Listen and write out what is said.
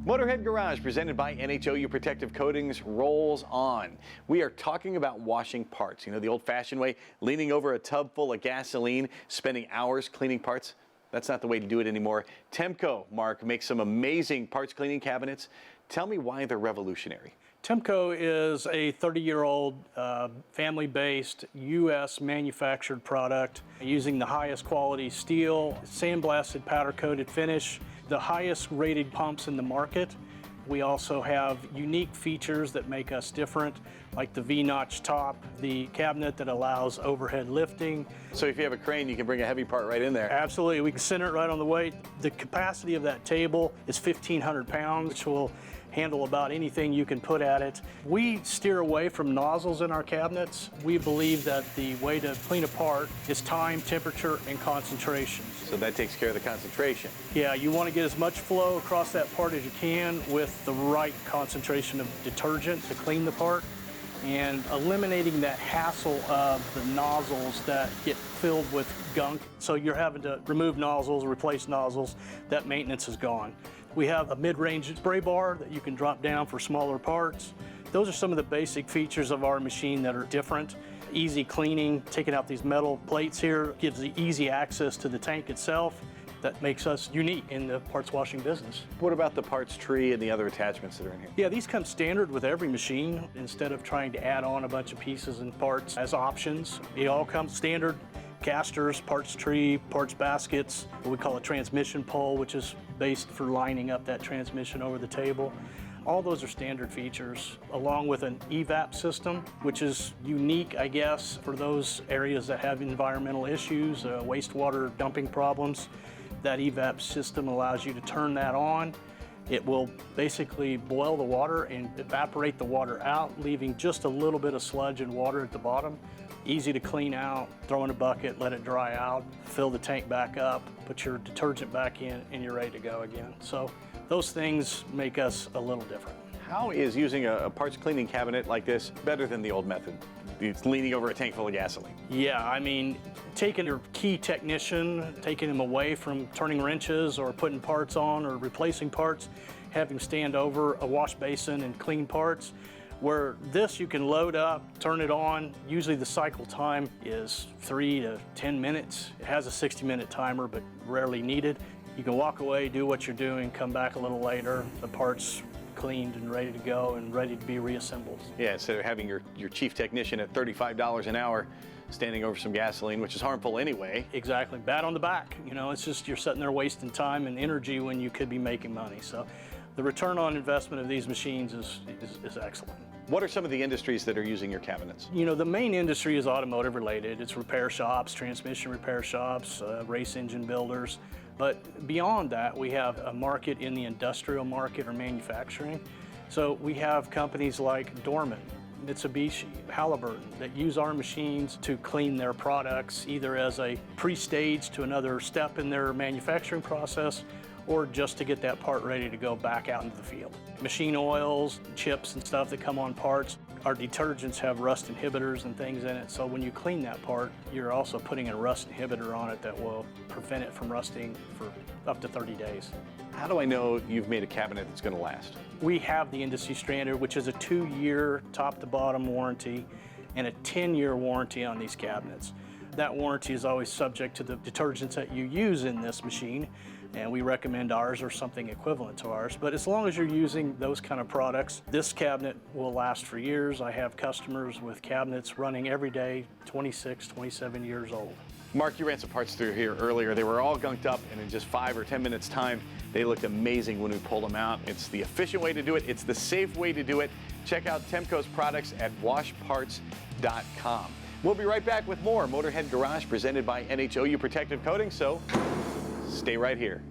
Motorhead Garage, presented by NHOU Protective Coatings, rolls on. We are talking about washing parts. You know, the old-fashioned way, leaning over a tub full of gasoline, spending hours cleaning parts. That's not the way to do it anymore. TEMCO, Mark, makes some amazing parts cleaning cabinets. Tell me why they're revolutionary. TEMCO is a 30-year-old family-based U.S. manufactured product using the highest quality steel, sandblasted powder-coated finish, the highest rated pumps in the market. We also have unique features that make us different, like the V-notch top, the cabinet that allows overhead lifting. So if you have a crane, you can bring a heavy part right in there. Absolutely, we can center it right on the weight. The capacity of that table is 1,500 pounds, which will handle about anything you can put at it. We steer away from nozzles in our cabinets. We believe that the way to clean a part is time, temperature, and concentration. So that takes care of the concentration. Yeah, you want to get as much flow across that part as you can with the right concentration of detergent to clean the part, and eliminating that hassle of the nozzles that get filled with gunk. So you're having to remove nozzles, replace nozzles. That maintenance is gone. We have a mid-range spray bar that you can drop down for smaller parts. Those are some of the basic features of our machine that are different. Easy cleaning, taking out these metal plates here, gives the easy access to the tank itself. That makes us unique in the parts washing business. What about the parts tree and the other attachments that are in here? Yeah, these come standard with every machine. Instead of trying to add on a bunch of pieces and parts as options, it all comes standard. Casters, parts tree, parts baskets, what we call a transmission pole, which is based for lining up that transmission over the table. All those are standard features, along with an EVAP system, which is unique, I guess, for those areas that have environmental issues, wastewater dumping problems. That EVAP system allows you to turn that on. It will basically boil the water and evaporate the water out, leaving just a little bit of sludge and water at the bottom. Easy to clean out, throw in a bucket, let it dry out, fill the tank back up, put your detergent back in, and you're ready to go again. So those things make us a little different. How is using a parts cleaning cabinet like this better than the old method? It's leaning over a tank full of gasoline. Yeah, I mean, taking your key technician, taking him away from turning wrenches or putting parts on or replacing parts, have him stand over a wash basin and clean parts. Where this you can load up, turn it on. Usually the cycle time is 3 to 10 minutes. It has a 60-minute timer, but rarely needed. You can walk away, do what you're doing, come back a little later. The part's cleaned and ready to go and ready to be reassembled. Yeah, instead of having your chief technician at $35 an hour standing over some gasoline, which is harmful anyway. Exactly, bat on the back. You know, it's just you're sitting there wasting time and energy when you could be making money. So the return on investment of these machines is excellent. What are some of the industries that are using your cabinets? You know, the main industry is automotive related. It's repair shops, transmission repair shops, race engine builders. But beyond that, we have a market in the industrial market or manufacturing. So we have companies like Dorman, Mitsubishi, Halliburton that use our machines to clean their products either as a pre-stage to another step in their manufacturing process or just to get that part ready to go back out into the field. Machine oils, chips and stuff that come on parts. Our detergents have rust inhibitors and things in it, so when you clean that part, you're also putting a rust inhibitor on it that will prevent it from rusting for up to 30 days. How do I know you've made a cabinet that's going to last? We have the industry standard, which is a 2-year top-to-bottom warranty and a 10-year warranty on these cabinets. That warranty is always subject to the detergents that you use in this machine, and we recommend ours or something equivalent to ours. But as long as you're using those kind of products, this cabinet will last for years. I have customers with cabinets running every day, 26, 27 years old. Mark, you ran some parts through here earlier. They were all gunked up, and in just 5 or 10 minutes time, they looked amazing when we pulled them out. It's the efficient way to do it. It's the safe way to do it. Check out TEMCO's products at washparts.com. We'll be right back with more Motorhead Garage presented by NHOU Protective Coatings, so stay right here.